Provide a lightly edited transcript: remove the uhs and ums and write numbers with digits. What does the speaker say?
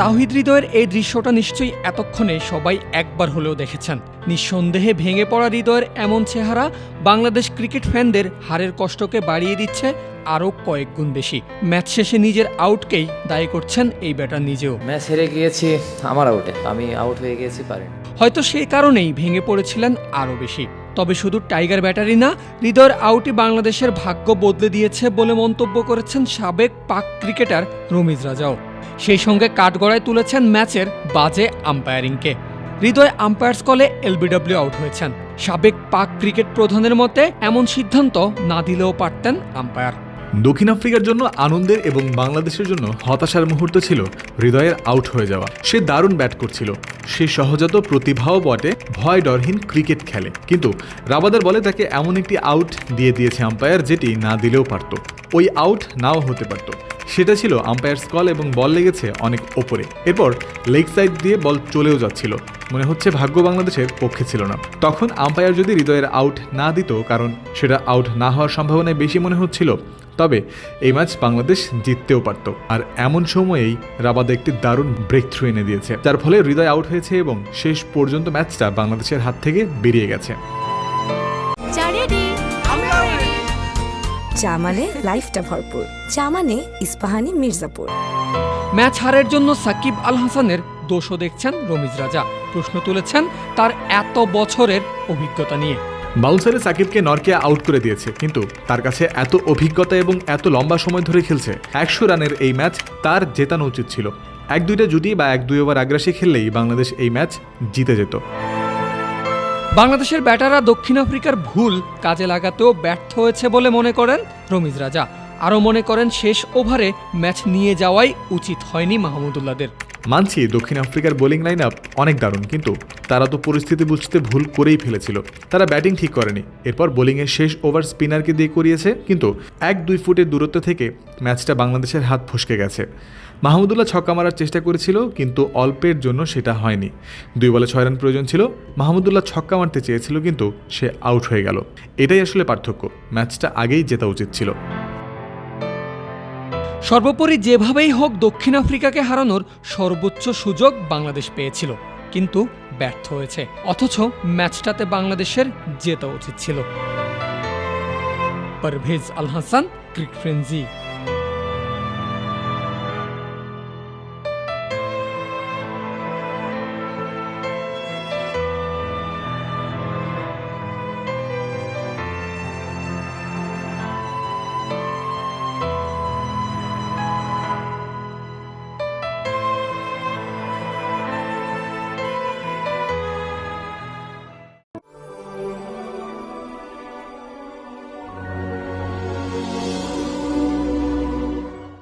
তাওহিদ হৃদয়ের এই দৃশ্যটা নিশ্চয়ই এতক্ষণে সবাই একবার হলেও দেখেছেন। নিঃসন্দেহে ভেঙে পড়া হৃদয়ের এমন চেহারা বাংলাদেশ ক্রিকেট ফ্যানদের হারের কষ্টকে বাড়িয়ে দিচ্ছে আরও কয়েক গুণ বেশি। ম্যাচ শেষে নিজের আউটকেই দায়ী করছেন এই ব্যাটার নিজেও। ম্যাচ হেরে গিয়েছি আমার আউটে, আমি আউট হয়ে গিয়েছি পারেন। হয়তো সেই কারণেই ভেঙে পড়েছিলেন আরও বেশি। তবে শুধু টাইগার ব্যাটারি না, হৃদয়ের আউটই বাংলাদেশের ভাগ্য বদলে দিয়েছে বলে মন্তব্য করেছেন সাবেক পাক ক্রিকেটার রমিজ রাজাও। সেই সঙ্গে কাঠগড়ায় তুলেছেন ম্যাচের বাজে আম্পায়ারিংকে। হৃদয় আম্পায়ার্স কলে এলবিডব্লিউ আউট হয়েছেন। সাবেক পাক ক্রিকেট প্রধানের মতে এমন সিদ্ধান্ত না দিলেও পারতেন আম্পায়ার। দক্ষিণ আফ্রিকার জন্য আনন্দের এবং বাংলাদেশের জন্য হতাশার মুহূর্ত ছিল হৃদয়ের আউট হয়ে যাওয়া। সে দারুণ ব্যাট করছিল, সে সহজাত প্রতিভাও বটে, ভয় ডরহীন ক্রিকেট খেলে, কিন্তু রাবাদার বলে তাকে এমন একটি আউট দিয়ে দিয়েছে আম্পায়ার যেটি না দিলেও পারত। ওই আউট নাও হতে পারত। সেটা ছিল আম্পায়ার্স কল এবং বল লেগেছে অনেক ওপরে। এরপর লেগ সাইড দিয়ে বল চলেও যাচ্ছিল। মনে হচ্ছে ভাগ্য বাংলাদেশের পক্ষে ছিল না। তখন আম্পায়ার যদি হৃদয়ের আউট না দিত, কারণ সেটা আউট না হওয়ার সম্ভাবনায় বেশি মনে হচ্ছিল, তবে এই ম্যাচ বাংলাদেশ জিততেও পারত। আর এমন সময়েই রাবাদা একটি দারুণ ব্রেক থ্রু এনে দিয়েছে, যার ফলে হৃদয় আউট হয়েছে এবং শেষ পর্যন্ত ম্যাচটা বাংলাদেশের হাত থেকে বেরিয়ে গেছে। চা মানে লাইফটা ভরপুর, চা মানে ইস্পাহানি মির্জাপুর। ম্যাচ হারের জন্য সাকিব আল হাসানের দোষও দেখছেন রমিজ রাজা। প্রশ্ন তুলেছেন তার এত বছরের অভিজ্ঞতা নিয়ে। বাউন্সারে সাকিবকে নরকে আউট করে দিয়েছে, কিন্তু তার কাছে এত অভিজ্ঞতা এবং এত লম্বা সময় ধরে খেলছে। 100 রানের এই ম্যাচ তার জেতানো উচিত ছিল। 1-2টা জুটি বা 1-2 ওভার আগ্রাসী খেললেই বাংলাদেশ এই ম্যাচ জিতে যেত। বাংলাদেশের ব্যাটাররা দক্ষিণ আফ্রিকার ভুল কাজে লাগাতেও ব্যর্থ হয়েছে বলে মনে করেন রমিজ রাজা। আরও মনে করেন শেষ ওভারে ম্যাচ নিয়ে যাওয়াই উচিত হয়নি মাহমুদুল্লাহদের। মানছি দক্ষিণ আফ্রিকার বোলিং লাইন আপ অনেক দারুণ, কিন্তু তারা তো পরিস্থিতি বুঝতে ভুল করেই ফেলেছিল। তারা ব্যাটিং ঠিক করেনি, এরপর বোলিংয়ের শেষ ওভার স্পিনারকে দিয়ে করিয়েছে, কিন্তু 1-2 ফুটের দূরত্ব থেকে ম্যাচটা বাংলাদেশের হাত ফসকে গেছে। মাহমুদুল্লাহ ছক্কা মারার চেষ্টা করেছিল, কিন্তু অল্পের জন্য সেটা হয়নি। 2 বলে 6 রান প্রয়োজন ছিল। মাহমুদুল্লাহ ছক্কা মারতে চেয়েছিল, কিন্তু সে আউট হয়ে গেল। এটাই আসলে পার্থক্য। ম্যাচটা আগেই জেতা উচিত ছিল। সর্বোপরি যেভাবেই হোক দক্ষিণ আফ্রিকাকে হারানোর সর্বোচ্চ সুযোগ বাংলাদেশ পেয়েছিল, কিন্তু ব্যর্থ হয়েছে। অথচ ম্যাচটাতে বাংলাদেশের জেতা উচিত ছিল। পারভেজ আল হাসান, ক্রিক ফ্রেন্জি।